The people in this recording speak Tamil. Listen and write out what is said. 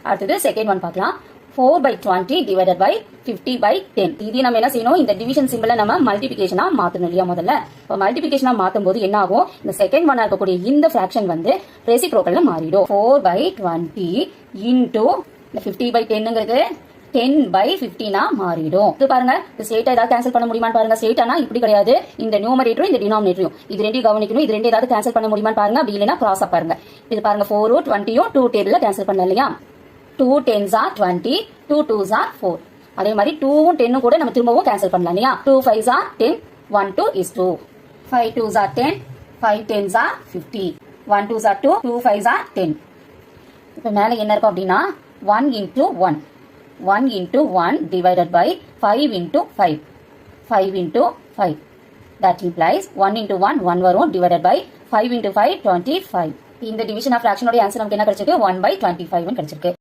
அடுத்தது செகண்ட் ஒன் பார்க்கலாம். 4/20 divided by 50/10. இது நம்ம என்ன செய்யணும், இந்த டிவிஷன் சிம்பிளை நம்ம மல்டிபிகேஷனா மாத்தணும் இல்லையா. முதல்ல இப்போ மல்டிபிகேஷனா மாத்தும் போது என்ன ஆகும், இந்த செகண்ட் ஒன்னா இருக்கக்கூடிய இந்த ஃபிராக்ஷன் வந்து ரெசிப்ரோக்கல்ல மாறிடும். 4/20 இன்டூ இந்த 50/10ங்கிறது 10/15 மாறிடும். இது பாருங்க, இந்த ஸ்ட்ரெயிட்டா ஏதாவது கேன்சல் பண்ண முடியுமான்னு பாருங்க. ஸ்ட்ரெயிட்டானா இப்படி கிடையாது, இந்த நியூமரேட்டரும் இந்த டினாமினேட்டரும் இது ரெண்டையும் கவனிக்கணும். இது ரெண்டு ஏதாவது கேன்சல் பண்ண முடியுமான்னு பாருங்க. அப்படி இல்லைன்னா கிராஸ் பாருங்க. இது பாருங்க 4 20 2 டேபிள்ல கேன்சல் பண்ணல இல்லையா. 2 10s are 20, 2 2s are 4. அதே மாதிரி 2ம் 10ம் கூட நம்ம திரும்பவும் கேன்சல் பண்ணலாம் இல்லையா. 2 5s are 10, 1 2 is 2. 5 2s are 10, 5 10s are 50. 1 2s are 2, 2 5s are 10. இப்போ மேலே என்ன இருக்கும் அப்படின்னா 1 into 1. 1 into 1 divided by 5 into 5. 5 into 5. That implies 1 into 1 1 வரும் divided by 5 into 5 25. இந்த டிவிஷன் ஆஃப் ஃபிராக்ஷனோட ஆன்சர் நமக்கு என்ன கிடைச்சிருக்கு, 1/25 கிடைச்சிருக்கு.